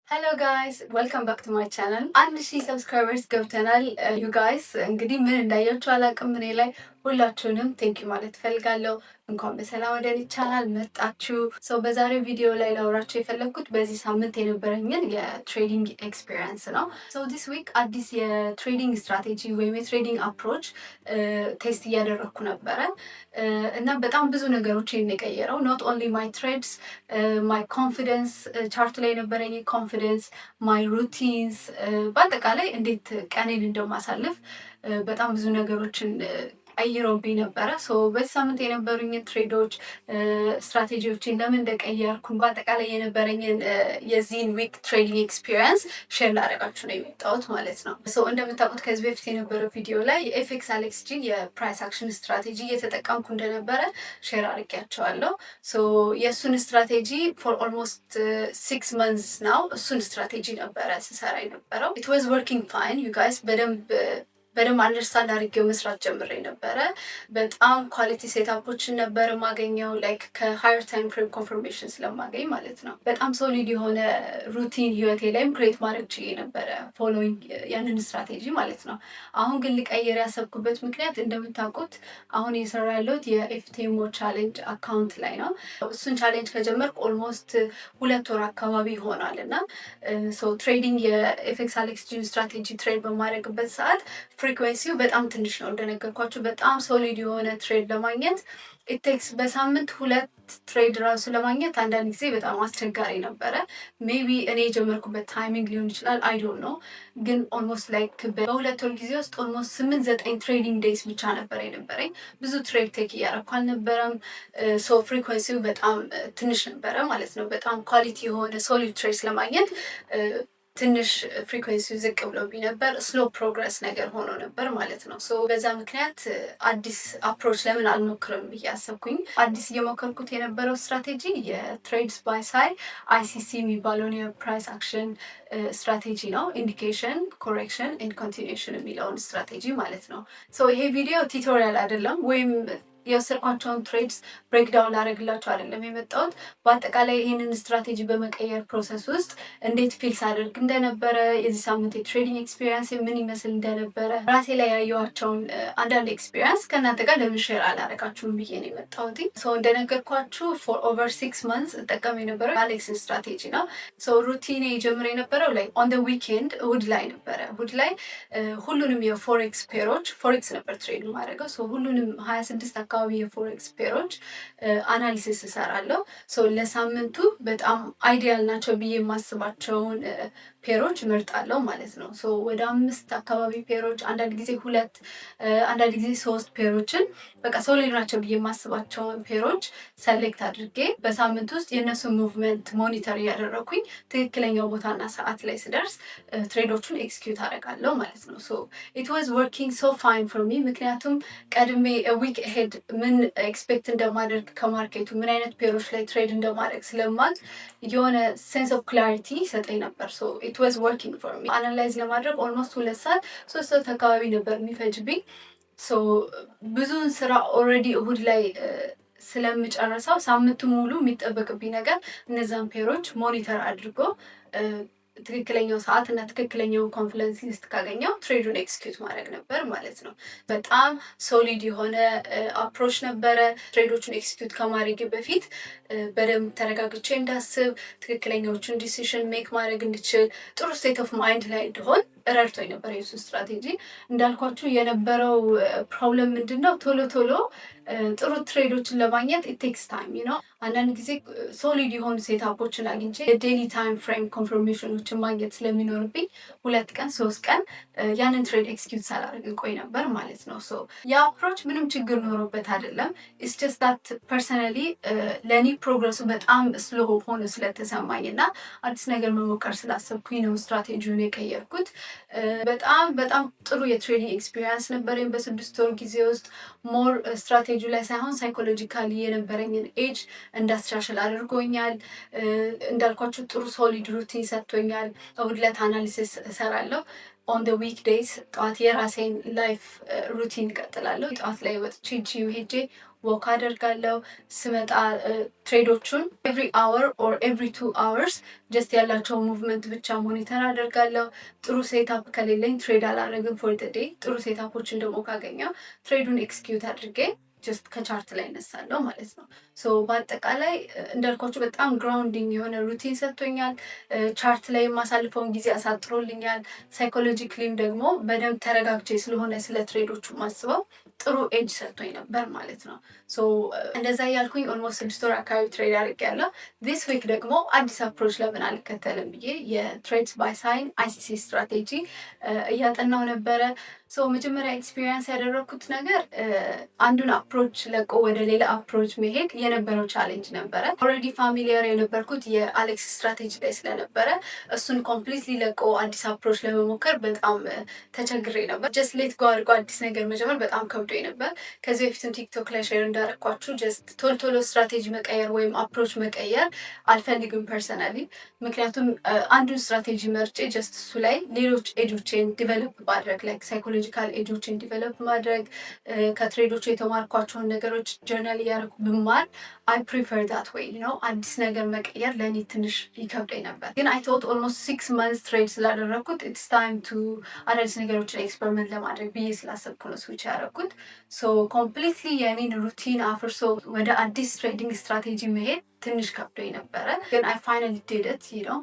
Hello guys, welcome back to my channel. 1000 subscribers ገብተናል you guys እንግዲህ ምን እንዳያችሁ አላውቅም እኔ ላይ ሁላችሁንም ቴንክ ዩ ማለት ፈልጋለሁ። እንኳን በሰላም ወደ እኔ ቻናል መጣችሁ። በዛሬው ቪዲዮ ላይ ላወራችሁ የፈለኩት በዚህ ሳምንት የነበረኝን የትሬዲንግ ኤክስፒሪየንስ ነው። this week አዲስ የትሬዲንግ ስትራቴጂ ወይም የትሬዲንግ አፕሮች ቴስት እያደረኩ ነበረ እና በጣም ብዙ ነገሮችን የቀየረው not only my trades, my confidence ቻርት ላይ የነበረኝ confidence, my routines በአጠቃላይ እንዴት ቀኔን እንደማሳልፍ በጣም ብዙ ነገሮችን ቀይሮብኝ ነበረ። በዚህ ሳምንት የነበሩኝን ትሬዶች ስትራቴጂዎችን ለምን እንደቀየርኩኝ በአጠቃላይ የነበረኝን የዚህን ዊክ ትሬዲንግ ኤክስፒሪየንስ ሼር ላደርጋችሁ ነው የመጣሁት ማለት ነው። እንደምታውቁት ከዚህ በፊት የነበረው ቪዲዮ ላይ የኤፍኤክስ አሌክስጂ የፕራይስ አክሽን ስትራቴጂ እየተጠቀምኩ እንደነበረ ሼር አድርጌያቸዋለሁ። የእሱን ስትራቴጂ ፎር ኦልሞስት 6 months ናው እሱን ስትራቴጂ ነበረ ስሰራ የነበረው። ኢት ዋዝ ወርኪንግ ፋይን ዩ ጋይስ። በደንብ አንደርስታንድ አድርጌው መስራት ጀምሬ ነበረ። በጣም ኳሊቲ ሴታፖችን ነበር ማገኘው ላይክ ከሃየር ታይም ፍሬም ኮንፈርሜሽን ስለማገኝ ማለት ነው። በጣም ሶሊድ የሆነ ሩቲን ህይወቴ ላይም ክሬት ማድረግ ችዬ ነበረ ፎሎዊንግ ያንን ስትራቴጂ ማለት ነው። አሁን ግን ልቀይር ያሰብኩበት ምክንያት እንደምታውቁት አሁን እየሰራ ያለሁት የኤፍቲኤምኦ ቻሌንጅ አካውንት ላይ ነው። እሱን ቻሌንጅ ከጀመርኩ ኦልሞስት 2 ወር አካባቢ ይሆናል እና ትሬዲንግ የኤፍኤክስ አሌክስጂን ስትራቴጂ ትሬድ በማድረግበት ሰዓት ፍሪኩዌንሲው በጣም ትንሽ ነው። እንደነገርኳችሁ በጣም ሶሊድ የሆነ ትሬድ ለማግኘት ኢቴክስ በሳምንት 2 ትሬድ ራሱ ለማግኘት አንዳንድ ጊዜ በጣም አስቸጋሪ ነበረ። ሜቢ እኔ የጀመርኩበት ታይሚንግ ሊሆን ይችላል፣ አይ ዶንት ኖ። ግን ኦልሞስት ላይክ በ2 ወር ጊዜ ውስጥ ኦልሞስት 8-9 ትሬዲንግ ዴይስ ብቻ ነበር የነበረኝ። ብዙ ትሬድ ቴክ እያደረኩ አልነበረም። ፍሪኩዌንሲው በጣም ትንሽ ነበረ ማለት ነው። በጣም ኳሊቲ የሆነ ሶሊድ ትሬድ ለማግኘት ትንሽ ፍሪኩዌንሲው ዝቅ ብሎብኝ ነበር። ስሎ ፕሮግረስ ነገር ሆኖ ነበር ማለት ነው። በዛ ምክንያት አዲስ አፕሮች ለምን አልሞክርም ብዬ አሰብኩኝ። አዲስ እየሞከርኩት የነበረው ስትራቴጂ የትሬድስ ባይ ሳይ አይሲሲ የሚባለውን የፕራይስ አክሽን ስትራቴጂ ነው። ኢንዲኬሽን፣ ኮሬክሽን ኤንድ ኮንቲኒዩሽን የሚለውን ስትራቴጂ ማለት ነው። ይሄ ቪዲዮ ቱቶሪያል አይደለም ወይም የወሰድኳቸውን ትሬድስ ብሬክዳውን ላደርግላቸው አይደለም የመጣሁት። በአጠቃላይ ይህንን ስትራቴጂ በመቀየር ፕሮሰስ ውስጥ እንዴት ፊልስ አድርግ እንደነበረ፣ የዚህ ሳምንት የትሬዲንግ ኤክስፒሪየንስ ምን ይመስል እንደነበረ፣ ራሴ ላይ ያየኋቸውን አንዳንድ ኤክስፒሪየንስ ከእናንተ ጋር ለምን ሼር አላደርጋችሁም ብዬ ነው የመጣሁት። እንደነገርኳችሁ ፎር ኦቨር 6 months እጠቀም የነበረው አሌክስን ስትራቴጂ ነው። ሩቲኔ የጀምር የነበረው ላይ ኦን ደ ዊኬንድ እሁድ ላይ ነበረ። እሁድ ላይ ሁሉንም የፎሬክስ ፔሮች ፎሬክስ ነበር ትሬድ ማድረገው። ሁሉንም 26 አካባቢ የፎሬክስ ፔሮች አናሊሲስ እሰራለሁ። ለሳምንቱ በጣም አይዲያል ናቸው ብዬ የማስባቸውን ፔሮች እመርጣለሁ ማለት ነው። ወደ 5 አካባቢ ፔሮች፣ አንዳንድ ጊዜ 2፣ አንዳንድ ጊዜ 3 ፔሮችን በቃ ሶሊድ ናቸው ብዬ የማስባቸውን ፔሮች ሰሌክት አድርጌ በሳምንት ውስጥ የእነሱ ሙቭመንት ሞኒተር እያደረኩኝ ትክክለኛው ቦታና ሰዓት ላይ ስደርስ ትሬዶቹን ኤክስኪዩት አደርጋለሁ ማለት ነው። ኢት ዋዝ ወርኪንግ ሶ ፋይን ፎር ሚ። ምክንያቱም ቀድሜ ዊክ ሄድ ምን ኤክስፔክት እንደማደርግ ከማርኬቱ ምን አይነት ፔሮች ላይ ትሬድ እንደማድረግ ስለማል የሆነ ሴንስ ኦፍ ክላሪቲ ይሰጠኝ ነበር። ኢት ዋዝ ወርኪንግ ፎር ሚ። አናላይዝ ለማድረግ ኦልሞስት 2 ሰዓት 3 ሰዓት አካባቢ ነበር የሚፈጅብኝ። ብዙውን ስራ ኦልሬዲ እሁድ ላይ ስለምጨርሰው ሳምንቱ ሙሉ የሚጠበቅብኝ ነገር እነዛን ፔሮች ሞኒተር አድርጎ ትክክለኛው ሰዓት እና ትክክለኛው ኮንፍለንስ ሊስት ካገኘው ትሬዱን ኤክስኪዩት ማድረግ ነበር ማለት ነው። በጣም ሶሊድ የሆነ አፕሮች ነበረ። ትሬዶቹን ኤክስኪዩት ከማድረግ በፊት በደንብ ተረጋግቼ እንዳስብ፣ ትክክለኛዎቹን ዲሲሽን ሜክ ማድረግ እንድችል፣ ጥሩ ስቴት ኦፍ ማይንድ ላይ እንድሆን ረድቶኝ ነበር የሱ ስትራቴጂ። እንዳልኳችሁ የነበረው ፕሮብለም ምንድን ነው? ቶሎ ጥሩ ትሬዶችን ለማግኘት ኢቴክስ ታይም ነው። አንዳንድ ጊዜ ሶሊድ የሆኑ ሴታፖችን አግኝቼ የዴሊ ታይም ፍሬም ኮንፈርሜሽኖችን ማግኘት ስለሚኖርብኝ 2 ቀን 3 ቀን ያንን ትሬድ ኤክስኪዩት ሳላደርግ ቆይ ነበር ማለት ነው። የአፕሮች ምንም ችግር ኖሮበት አይደለም። ኢትስ ጀስት ዳት ፐርሰናሊ ለእኔ ፕሮግረሱ በጣም ስሎ ሆኖ ስለተሰማኝ እና አዲስ ነገር መሞከር ስላሰብኩኝ ነው ስትራቴጂውን የቀየርኩት። በጣም ጥሩ የትሬዲንግ ኤክስፒሪየንስ ነበረኝ በ6 ወር ጊዜ ውስጥ። ሞር ስትራቴጂ ስትራቴጂ ላይ ሳይሆን ሳይኮሎጂካሊ የነበረኝን ኤጅ እንዳስሻሽል አድርጎኛል። እንዳልኳችሁ ጥሩ ሶሊድ ሩቲን ሰጥቶኛል። እሁድ ዕለት አናሊሲስ እሰራለሁ። ኦን ደ ዊክ ዴይስ ጠዋት የራሴን ላይፍ ሩቲን እቀጥላለሁ። ጠዋት ላይ ወጥቼ ጂም ሄጄ ወክ አደርጋለሁ። ስመጣ ትሬዶቹን ኤቭሪ አወር ኦር ኤቭሪ 2 hours ጀስት ያላቸው ሙቭመንት ብቻ ሞኒተር አደርጋለሁ። ጥሩ ሴታፕ ከሌለኝ ትሬድ አላደርግም ፎር ዘ ዴይ። ጥሩ ሴታፖችን ደግሞ ካገኘው ትሬዱን ኤክስኪዩት አድርጌ ጀስት ከቻርት ላይ እነሳለሁ ማለት ነው። ሶ በአጠቃላይ እንዳልኳችሁ በጣም ግራውንዲንግ የሆነ ሩቲን ሰጥቶኛል። ቻርት ላይ የማሳልፈውን ጊዜ አሳጥሮልኛል። ሳይኮሎጂክሊም ደግሞ በደንብ ተረጋግቼ ስለሆነ ስለ ትሬዶቹ ማስበው ጥሩ ኤጅ ሰጥቶኝ ነበር ማለት ነው። ሶ እንደዛ እያልኩኝ ኦልሞስት 6 ወር አካባቢ ትሬድ አድርጌያለሁ። ዲስ ዊክ ደግሞ አዲስ አፕሮች ለምን አልከተልም ብዬ የትሬድስ ባይ ሳይን አይሲሲ ስትራቴጂ እያጠናው ነበረ። ሶ መጀመሪያ ኤክስፒሪየንስ ያደረኩት ነገር አንዱን አፕሮች ለቆ ወደ ሌላ አፕሮች መሄድ የነበረው ቻሌንጅ ነበረ። ኦልሬዲ ፋሚሊየር የነበርኩት የአሌክስ ስትራቴጂ ላይ ስለነበረ እሱን ኮምፕሊትሊ ለቆ አዲስ አፕሮች ለመሞከር በጣም ተቸግሬ ነበር። ጀስት ሌት ጎ አድርጎ አዲስ ነገር መጀመር በጣም ከብዶኝ ነበር። ከዚህ በፊትም ቲክቶክ ላይ ሼር እንዳረኳችሁ ጀስት ቶሎ ስትራቴጂ መቀየር ወይም አፕሮች መቀየር አልፈልግም ፐርሰናሊ። ምክንያቱም አንዱን ስትራቴጂ መርጬ ጀስት እሱ ላይ ሌሎች ኤጆችን ዲቨሎፕ ማድረግ ላይክ ሳይኮሎጂካል ኤጆችን ዲቨሎፕ ማድረግ ከትሬዶቹ የተማርኳቸውን ነገሮች ጀርናል እያደረኩ ብማር አይ ፕሪፈር ዳት ወይ ነው። አዲስ ነገር መቀየር ለእኔ ትንሽ ይከብደኝ ነበር። ግን አይ ቶት ኦልሞስት 6 months ትሬድ ስላደረግኩት ኢትስ ታይም ቱ አዳዲስ ነገሮችን ኤክስፐሪመንት ለማድረግ ብዬ ስላሰብኩ ነው ስዊች ያደረግኩት። ሶ ኮምፕሊትሊ የኔን ሩቲን አፍርሶ ወደ አዲስ ትሬዲንግ ስትራቴጂ መሄድ ትንሽ ከብዶኝ ነበረ። ግን አይ ፋይናሊ ዲድ ኢት ነው።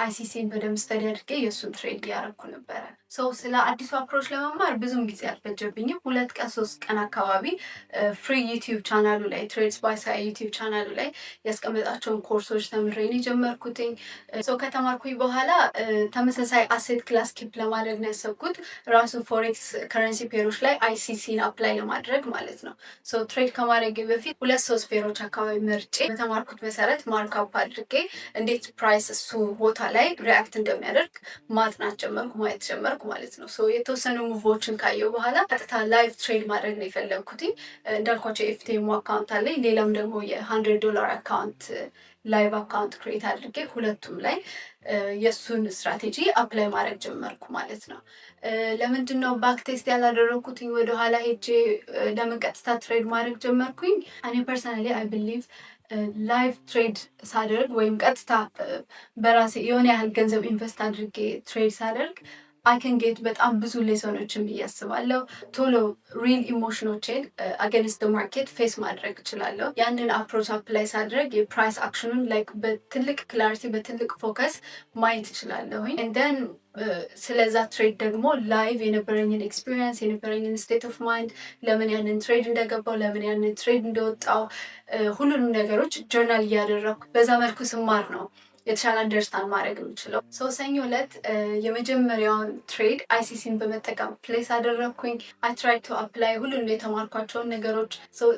አይሲሲን በደንብ ስተዲ አድርጌ የእሱን ትሬድ እያደረኩ ነበረ። ሶ ስለ አዲሱ አፕሮች ለመማር ብዙም ጊዜ አልፈጀብኝም። 2 ቀን 3 ቀን አካባቢ ፍሪ ዩቲዩብ ቻናሉ ላይ ትሬድስ ባይ ሳይ ዩቲዩብ ቻናሉ ላይ ያስቀመጣቸውን ኮርሶች ተምሬ ነው የጀመርኩትኝ። ሶ ከተማርኩኝ በኋላ ተመሳሳይ አሴት ክላስ ኪፕ ለማድረግ ነው ያሰብኩት። ራሱ ፎሬክስ ከረንሲ ፔሮች ላይ አይሲሲን አፕላይ ለማድረግ ማለት ነው። ሶ ትሬድ ከማድረግ በፊት 2-3 ፔሮች አካባቢ መርጬ በተማርኩት መሰረት ማርክአፕ አድርጌ እንዴት ፕራይስ እሱ ቦታ ላይ ሪያክት እንደሚያደርግ ማጥናት ጀመርኩ፣ ማየት ጀመርኩ ማለት ነው። ሶ የተወሰኑ ሙቮችን ካየው በኋላ ቀጥታ ላይቭ ትሬድ ማድረግ ነው የፈለግኩት። እንዳልኳቸው ኤፍቲኤም አካውንት አለኝ፣ ሌላም ደግሞ $100 አካውንት ላይቭ አካውንት ክሬት አድርጌ ሁለቱም ላይ የእሱን ስትራቴጂ አፕላይ ማድረግ ጀመርኩ ማለት ነው። ለምንድን ነው ባክ ቴስት ያላደረግኩትኝ? ወደኋላ ሄጄ ለምን ቀጥታ ትሬድ ማድረግ ጀመርኩኝ? እኔ ፐርሰናሊ አይ ቢሊቭ ላይቭ ትሬድ ሳደርግ ወይም ቀጥታ በራሴ የሆነ ያህል ገንዘብ ኢንቨስት አድርጌ ትሬድ ሳደርግ አይ ከን ጌት በጣም ብዙ ሌሰኖችን ብዬ አስባለሁ። ቶሎ ሪል ኢሞሽኖችን አገንስት ማርኬት ፌስ ማድረግ እችላለሁ። ያንን አፕሮች አፕላይ ሳድረግ የፕራይስ አክሽኑን ላይክ በትልቅ ክላሪቲ በትልቅ ፎከስ ማየት እችላለሁኝ። እንደን ስለዛ ትሬድ ደግሞ ላይቭ የነበረኝን ኤክስፒሪየንስ የነበረኝን ስቴት ኦፍ ማይንድ ለምን ያንን ትሬድ እንደገባው ለምን ያንን ትሬድ እንደወጣው ሁሉንም ነገሮች ጆርናል እያደረኩ በዛ መልኩ ስማር ነው የተሻለ አንደርስታንድ ማድረግ የምችለው። ሰኞ ዕለት የመጀመሪያውን ትሬድ አይሲሲን በመጠቀም ፕሌስ አደረግኩኝ። አይ ትራይ ቱ አፕላይ ሁሉንም የተማርኳቸውን ነገሮች።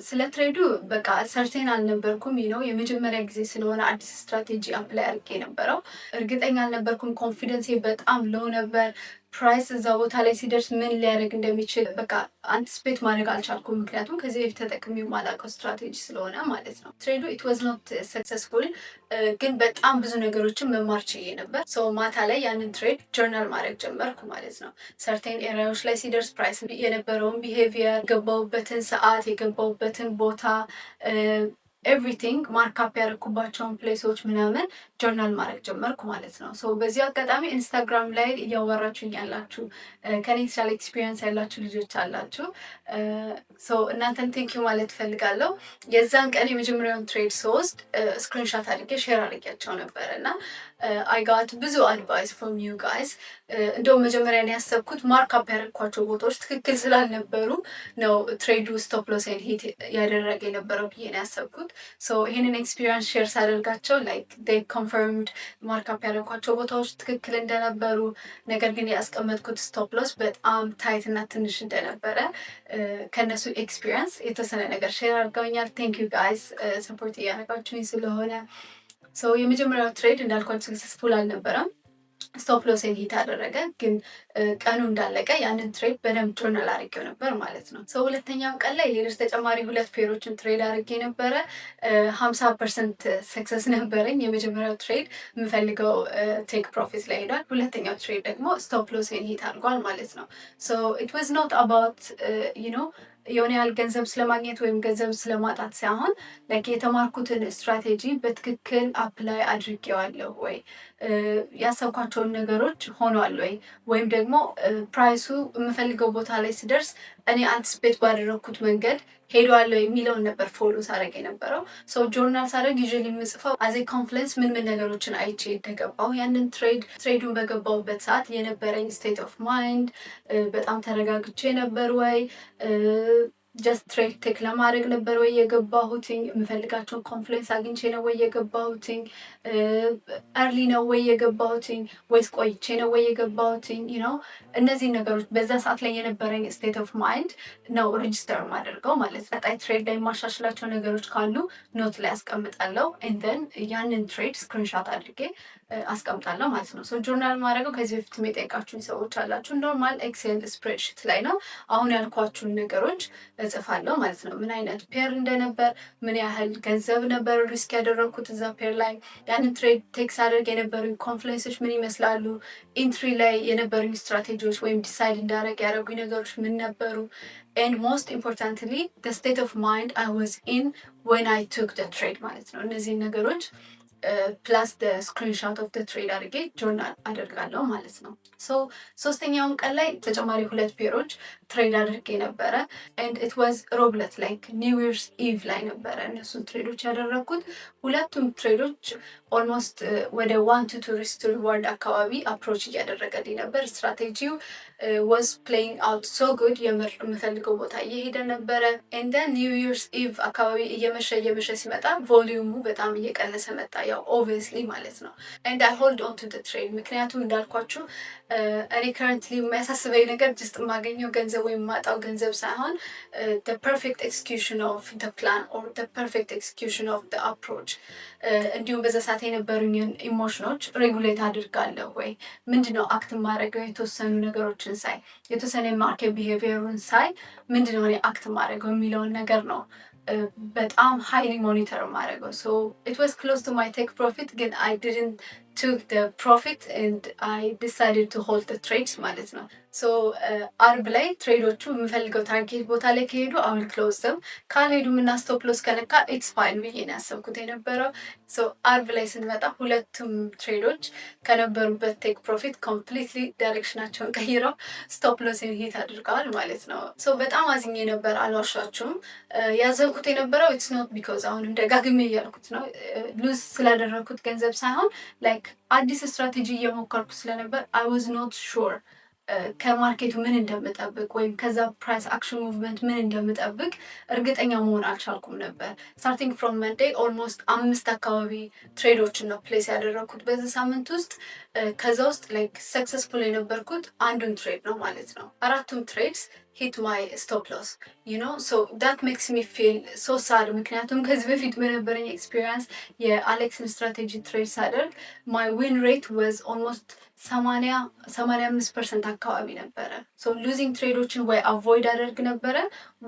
ስለ ትሬዱ በቃ ሰርቴን አልነበርኩም ነው የመጀመሪያ ጊዜ ስለሆነ አዲስ ስትራቴጂ አፕላይ አድርጌ ነበረው። እርግጠኛ አልነበርኩም። ኮንፊደንሴ በጣም ሎው ነበር። ፕራይስ እዛ ቦታ ላይ ሲደርስ ምን ሊያደርግ እንደሚችል በቃ አንቲስፔት ማድረግ አልቻልኩም። ምክንያቱም ከዚህ በፊት ተጠቅሜ የማላውቀው ስትራቴጂ ስለሆነ ማለት ነው። ትሬዱ ኢት ዋዝ ኖት ሰክሰስፉል፣ ግን በጣም ብዙ ነገሮችን መማር ችዬ ነበር። ሰው ማታ ላይ ያንን ትሬድ ጆርናል ማድረግ ጀመርኩ ማለት ነው። ሰርቴን ኤሪያዎች ላይ ሲደርስ ፕራይስ የነበረውን ቢሄቪየር፣ የገባሁበትን ሰዓት፣ የገባሁበትን ቦታ ኤቭሪቲንግ ማርካፕ ያደረኩባቸውን ፕሌሶች ምናምን ጆርናል ማድረግ ጀመርኩ ማለት ነው። በዚህ አጋጣሚ ኢንስታግራም ላይ እያወራችሁኝ ያላችሁ ከኔ የተሻለ ኤክስፒሪየንስ ያላችሁ ልጆች አላችሁ። እናንተን ቴንኪዩ ማለት እፈልጋለሁ። የዛን ቀን የመጀመሪያውን ትሬድ ስወስድ ስክሪንሻት አድርጌ ሼር አድርጌያቸው ነበረ እና አይ ጋት ብዙ አድቫይስ ፍሮም ዩ ጋይስ። እንደውም መጀመሪያ ያሰብኩት ማርክአፕ ያደረግኳቸው ቦታዎች ትክክል ስላልነበሩ ነው ትሬዱ ስቶፕ ሎሴን ሂት ያደረገ የነበረው ብዬ ነው ያሰብኩት። ይህንን ኤክስፒሪየንስ ሼር ሳደርጋቸው ላይክ ዴይ ኮንፈርምድ ማርክአፕ ያደረግኳቸው ቦታዎች ትክክል እንደነበሩ፣ ነገር ግን ያስቀመጥኩት ስቶፕ ሎስ በጣም ታይት እና ትንሽ እንደነበረ ከነሱ ኤክስፒሪየንስ የተወሰነ ነገር ሼር አድርገውኛል። ቴንክ ዩ ጋይስ ሰፖርት እያደረጋችሁኝ ስለሆነ። የመጀመሪያው ትሬድ እንዳልኳቸው ሰክሰስፉል አልነበረም። ስቶፕ ሎሴን ሂት አደረገ። ግን ቀኑ እንዳለቀ ያንን ትሬድ በደንብ ጆርናል አድርጌው ነበር ማለት ነው። ሰው ሁለተኛው ቀን ላይ ሌሎች ተጨማሪ 2 ፔሮችን ትሬድ አድርጌ ነበረ። 50% ሰክሰስ ነበረኝ። የመጀመሪያው ትሬድ የምፈልገው ቴክ ፕሮፊት ላይ ሄዷል። ሁለተኛው ትሬድ ደግሞ ስቶፕ ሎሴን ሂት አድርጓል ማለት ነው። ሶ ኢት ዋዝ ኖት አባውት የሆነ ያህል ገንዘብ ስለማግኘት ወይም ገንዘብ ስለማጣት ሳይሆን የተማርኩትን ስትራቴጂ በትክክል አፕላይ አድርጌዋለሁ ወይ፣ ያሰብኳቸውን ነገሮች ሆኗል ወይ፣ ወይም ደግሞ ፕራይሱ የምፈልገው ቦታ ላይ ስደርስ እኔ አንቲስፔት ባደረግኩት መንገድ ሄዷል የሚለውን ነበር ፎሎ ሳደርግ የነበረው። ሰው ጆርናል ሳደርግ ዩዥዋሊ የምጽፈው አዜ ኮንፍለንስ ምን ነገሮችን አይቼ እንደገባው፣ ያንን ትሬዱን በገባውበት ሰዓት የነበረኝ ስቴት ኦፍ ማይንድ፣ በጣም ተረጋግቼ ነበር ወይ፣ ጀስት ትሬድ ቴክ ለማድረግ ነበር ወይ የገባሁትኝ፣ የምፈልጋቸውን ኮንፍሉንስ አግኝቼ ነው ወይ የገባሁትኝ፣ እርሊ ነው ወይ የገባሁትኝ፣ ወይስ ቆይቼ ነው ወይ የገባሁትኝ ነው። እነዚህ ነገሮች በዛ ሰዓት ላይ የነበረኝ ስቴት ኦፍ ማይንድ ነው ሬጅስተር ማደርገው ማለት ነው። ቀጣይ ትሬድ ላይ የማሻሽላቸው ነገሮች ካሉ ኖት ላይ አስቀምጣለሁ። ኤንደን ያንን ትሬድ ስክሪንሻት አድርጌ አስቀምጣለሁ ማለት ነው። ጆርናል ማድረገው ከዚህ በፊት የጠየቃችሁኝ ሰዎች አላችሁ፣ ኖርማል ኤክሴል ስፕሬድሺት ላይ ነው። አሁን ያልኳችሁን ነገሮች እጽፋለሁ ማለት ነው። ምን አይነት ፔር እንደነበር፣ ምን ያህል ገንዘብ ነበር ሪስክ ያደረግኩት እዛ ፔር ላይ፣ ያንን ትሬድ ቴክስ አድርግ የነበሩኝ ኮንፍሉንሶች ምን ይመስላሉ፣ ኢንትሪ ላይ የነበሩኝ ስትራቴጂዎች ወይም ዲሳይድ እንዳደረግ ያደረጉኝ ነገሮች ምን ነበሩ፣ and most importantly the state of mind I was in when I took the trade ማለት ነው። እነዚህ ነገሮች ፕላስ ስክሪንሾት ኦፍ ትሬድ አድርጌ ጆርናል አደርጋለሁ ማለት ነው። ሶስተኛውን ቀን ላይ ተጨማሪ 2 ፔሮች ትሬድ አድርጌ ነበረ። ኤንድ ኢት ዋዝ ሮብለት ላይክ ኒው ይርስ ኢቭ ላይ ነበረ እነሱን ትሬዶች ያደረግኩት። ሁለቱም ትሬዶች ኦልሞስት ወደ 1 to 2 ሪስክ ሪዋርድ አካባቢ አፕሮች እያደረገልኝ ነበር። ስትራቴጂው ዋዝ ፕሌይንግ አውት ሶ ጉድ፣ የምር የምፈልገው ቦታ እየሄደ ነበረ። ኤንድ ዘን ኒው ይርስ ኢቭ አካባቢ እየመሸ ሲመጣ ቮሊዩሙ በጣም እየቀነሰ መጣ፣ ያው ኦብቪየስሊ ማለት ነው። ኤንድ አይ ሆልድ ኦን ቱ ትሬድ፣ ምክንያቱም እንዳልኳችሁ እኔ ከረንትሊ የሚያሳስበኝ ነገር ጅስት የማገኘው ገንዘብ ወይም የማጣው ገንዘብ ሳይሆን ፐርፌክት ኤክስኪዩሽን ኦፍ ፕላን ኦር ፐርፌክት ኤክስኪዩሽን ኦፍ አፕሮች። እንዲሁም በዛ ሰዓት የነበሩኝን ኢሞሽኖች ሬጉሌት አድርጋለሁ ወይ፣ ምንድነው አክት ማድረገው፣ የተወሰኑ ነገሮችን ሳይ፣ የተወሰነ የማርኬት ቢሄቪየሩን ሳይ ምንድነው እኔ አክት ማድረገው የሚለውን ነገር ነው በጣም ሃይሊ ሞኒተር ማድረገው። ሶ ኢት ዋዝ ክሎዝ ቱ ማይ ቴክ ፕሮፊት፣ ግን አይ ዲድንት took the profit and I decided to hold the trades ማለት ነው። አርብ ላይ ትሬዶቹ የምፈልገው ታርጌት ቦታ ላይ ከሄዱ አሁን ክሎዝ ደም፣ ካልሄዱ ምና ስቶፕ ሎስ ከነካ ኢትስ ፋይን ብዬ ነው ያሰብኩት የነበረው። አርብ ላይ ስንመጣ ሁለቱም ትሬዶች ከነበሩበት ቴክ ፕሮፊት ኮምፕሊትሊ ዳይሬክሽናቸውን ቀይረው ስቶፕ ሎስ ሂት አድርገዋል ማለት ነው። በጣም አዝኜ ነበር፣ አልዋሻችሁም። ያዘንኩት የነበረው ኢትስ ኖት ቢኮዝ አሁንም ደጋግሜ እያልኩት ነው ሉዝ ስላደረግኩት ገንዘብ ሳይሆን ላይክ አዲስ ስትራቴጂ እየሞከርኩ ስለነበር አይ ዋዝ ኖት ሹር ከማርኬቱ ምን እንደምጠብቅ ወይም ከዛ ፕራይስ አክሽን ሙቭመንት ምን እንደምጠብቅ እርግጠኛ መሆን አልቻልኩም ነበር። ስታርቲንግ ፍሮም መንዴይ ኦልሞስት 5 አካባቢ ትሬዶችን ነው ፕሌስ ያደረግኩት በዚህ ሳምንት ውስጥ። ከዛ ውስጥ ላይክ ሰክሰስፉል የነበርኩት አንዱን ትሬድ ነው ማለት ነው። 4ቱም ትሬድስ ሂት ማይ ስቶፕ ሎስ ሶ ዳት ሜክስ ሚ ፊል ሶ ሳድ። ምክንያቱም ከዚህ በፊት በነበረኝ ኤክስፒሪየንስ የአሌክስን ስትራቴጂ ትሬድ ሳደርግ ማይ ዊን ሬት ወዝ ኦልሞስት 85% አካባቢ ነበረ። ሉዚንግ ትሬዶችን ወይ አቮይድ አደርግ ነበረ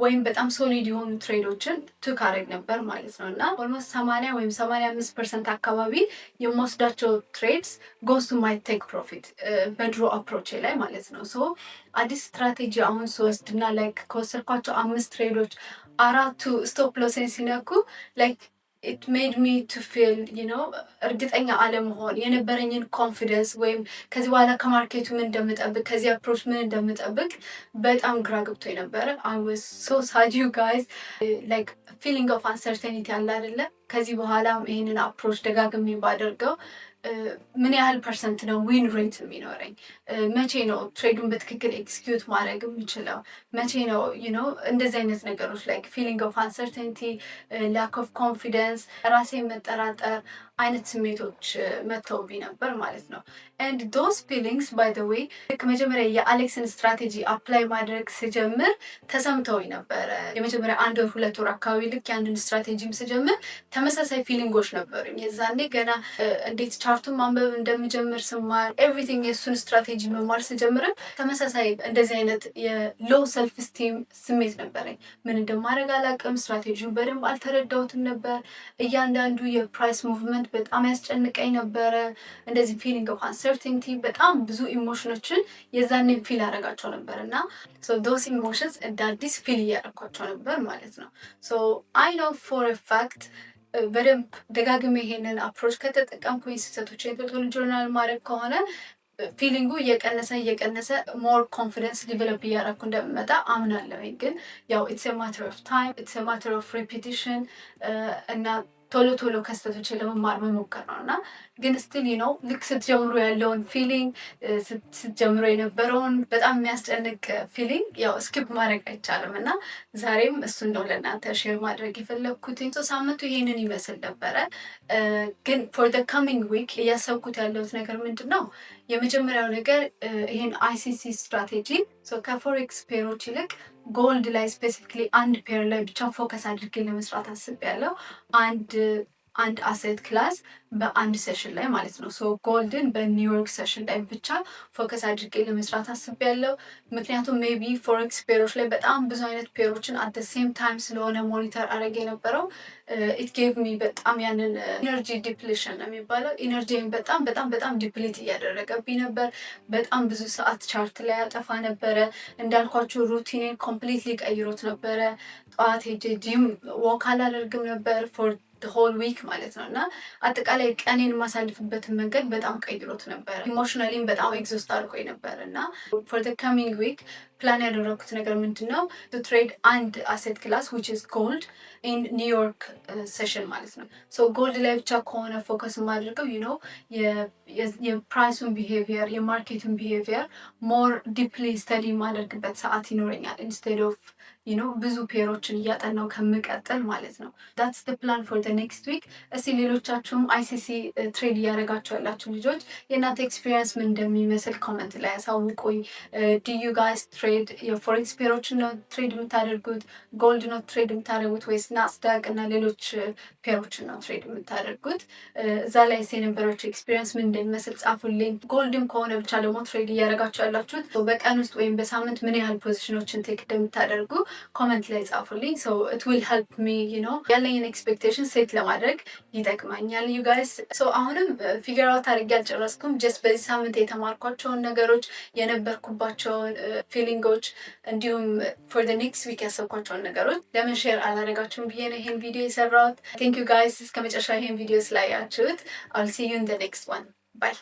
ወይም በጣም ሶሊድ የሆኑ ትሬዶችን ቱክ አደርግ ነበር ማለት ነው። እና ኦልሞስት 80 ወይም 85% አካባቢ የምወስዳቸው ትሬድስ ጎስ ቱ ማይ ቴክ ፕሮፊት በድሮ አፕሮች ላይ ማለት ነው። አዲስ ስትራቴጂ አሁን ስወስድ እና ላይክ ከወሰድኳቸው 5 ትሬዶች 4ቱ ስቶፕ ሎሴን ሲነኩ ላይክ it made me to feel እርግጠኛ አለመሆን፣ የነበረኝን ኮንፊደንስ ወይም ከዚህ በኋላ ከማርኬቱ ምን እንደምጠብቅ፣ ከዚህ አፕሮች ምን እንደምጠብቅ በጣም ግራ ገብቶ የነበረ። I was so sad you guys, like feeling of uncertainty አለ አይደለ? ከዚህ በኋላ ይሄንን አፕሮች ደጋግሜ ባደርገው ምን ያህል ፐርሰንት ነው ዊን ሬት የሚኖረኝ? መቼ ነው ትሬዱን በትክክል ኤክስኪዩት ማድረግ የምችለው? መቼ ነው እንደዚህ አይነት ነገሮች ላይክ ፊሊንግ ኦፍ አንሰርቴኒቲ፣ ላክ ኦፍ ኮንፊደንስ፣ ራሴን መጠራጠር፣ አይነት ስሜቶች መተውብኝ ነበር ማለት ነው። and those feelings by the way ልክ መጀመሪያ የአሌክስን ስትራቴጂ አፕላይ ማድረግ ስጀምር ተሰምተውኝ ነበረ። የመጀመሪያ 1 ወር 2 ወር አካባቢ ልክ ያንን ስትራቴጂም ስጀምር ተመሳሳይ ፊሊንጎች ነበሩኝ። የዛኔ ገና እንዴት ቻርቱን ማንበብ እንደምጀምር ስማር ኤቭሪቲንግ የእሱን ስትራቴጂ መማር ስጀምርም ተመሳሳይ እንደዚህ አይነት የሎ ሰልፍ ስቲም ስሜት ነበረኝ። ምን እንደማድረግ አላውቅም። ስትራቴጂውን በደንብ አልተረዳሁትም ነበር። እያንዳንዱ የፕራይስ ሙቭመንት በጣም ያስጨንቀኝ ነበረ። እንደዚህ ፊሊንግ ኦፍ አንሰርቲኒቲ በጣም ብዙ ኢሞሽኖችን የዛኔ ፊል አደረጋቸው ነበር እና ዶስ ኢሞሽንስ እንደ አዲስ ፊል እያደረኳቸው ነበር ማለት ነው። አይ ኖ ፎር ፋክት በደንብ ደጋግሜ ይሄንን አፕሮች ከተጠቀምኩኝ ስህተቶችን ቶሎ ጆርናል ማድረግ ከሆነ ፊሊንጉ እየቀነሰ ሞር ኮንፊደንስ ዲቨሎፕ እያደረኩ እንደምመጣ አምናለሁ። ግን ያው ኢትስ ማተር ኦፍ ታይም ኢትስ ማተር ኦፍ ሪፒቲሽን እና ቶሎ ከስተቶች ለመማር መሞከር ነው እና ግን ስቲል ነው ልክ ስትጀምሩ ያለውን ፊሊንግ ስትጀምሩ የነበረውን በጣም የሚያስጨንቅ ፊሊንግ ያው ስኪፕ ማድረግ አይቻልም እና ዛሬም እሱን ነው ለእናንተ ሼር ማድረግ የፈለግኩት። ሳምንቱ ይሄንን ይመስል ነበረ። ግን ፎር ደ ካሚንግ ዊክ እያሰብኩት ያለሁት ነገር ምንድን ነው? የመጀመሪያው ነገር ይሄን አይሲሲ ስትራቴጂ ከፎሬክስ ፔሮች ይልቅ ጎልድ ላይ ስፔሲፊክሊ አንድ ፔር ላይ ብቻ ፎከስ አድርጌ ለመስራት አስቤያለሁ። አንድ አሴት ክላስ በአንድ ሴሽን ላይ ማለት ነው። ጎልድን በኒውዮርክ ሴሽን ላይ ብቻ ፎከስ አድርጌ ለመስራት አስቤያለሁ። ምክንያቱም ሜቢ ፎሬክስ ፔሮች ላይ በጣም ብዙ አይነት ፔሮችን አት ሴም ታይም ስለሆነ ሞኒተር አድርጌ የነበረው ኢት ጌቭ ሚ በጣም ያንን ኢነርጂ ዲፕሊሽን ነው የሚባለው። ኢነርጂን በጣም ዲፕሊት እያደረገብኝ ነበር። በጣም ብዙ ሰዓት ቻርት ላይ ያጠፋ ነበረ። እንዳልኳቸው ሩቲኔን ኮምፕሊትሊ ቀይሮት ነበረ። ጠዋት ሄጄ ጂም ወክ አላደርግም ነበር ፎር ሆል ዊክ ማለት ነው እና አጠቃላይ ቀኔን የማሳልፍበትን መንገድ በጣም ቀይሮት ነበረ። ኢሞሽናሊም በጣም ኤግዞስት አድርጎኝ ነበር እና ፎር ዘ ካሚንግ ዊክ ፕላን ያደረኩት ነገር ምንድን ነው? ትሬድ አንድ አሴት ክላስ ዊች ኢዝ ጎልድ ኢን ኒውዮርክ ሴሽን ማለት ነው። ጎልድ ላይ ብቻ ከሆነ ፎከስ የማደርገው የፕራይሱን ቢሄቪየር የማርኬቱን ቢሄቪየር ሞር ዲፕሊ ስተዲ የማደርግበት ሰዓት ይኖረኛል ኢንስቴድ ኦፍ ብዙ ፔሮችን እያጠናው ከምቀጥል ማለት ነው። ዳትስ ደ ፕላን ፎር ደ ኔክስት ዊክ። እስቲ ሌሎቻችሁም አይሲሲ ትሬድ እያደረጋችሁ ያላችሁ ልጆች የእናንተ ኤክስፒሪየንስ ምን እንደሚመስል ኮመንት ላይ ያሳውቁኝ። ዲዩ ጋይስ ትሬድ የፎሬክስ ፔሮችን ነው ትሬድ የምታደርጉት? ጎልድ ነው ትሬድ የምታደርጉት ወይስ ናስዳቅ እና ሌሎች ፔሮችን ነው ትሬድ የምታደርጉት? እዛ ላይ የነበራችሁ ኤክስፒሪየንስ ምን እንደሚመስል ጻፉልኝ። ጎልድም ከሆነ ብቻ ደግሞ ትሬድ እያደረጋችሁ ያላችሁት በቀን ውስጥ ወይም በሳምንት ምን ያህል ፖዚሽኖችን ቴክ እንደምታደርጉ ኮመንት ላይ ጻፉልኝ። it will help me ያለኝን ኤክስፔክቴሽን ሴት ለማድረግ ይጠቅማኛል። ዩ ጋይስ አሁንም ፊገር አውት አድርጌ አልጨረስኩም። ጀስት በዚህ ሳምንት የተማርኳቸውን ነገሮች የነበርኩባቸውን ፊሊንጎች እንዲሁም ፎር ዘ ኔክስት ዊክ ያሰብኳቸውን ነገሮች ለምን ሼር አላደረጋችሁም ብዬ ነው ይሄን ቪዲዮ የሰራሁት። ቴንክ ዩ ጋይስ እስከ መጨረሻ ይሄን ቪዲዮ ስላያችሁት። I'll see you in the next one. Bye.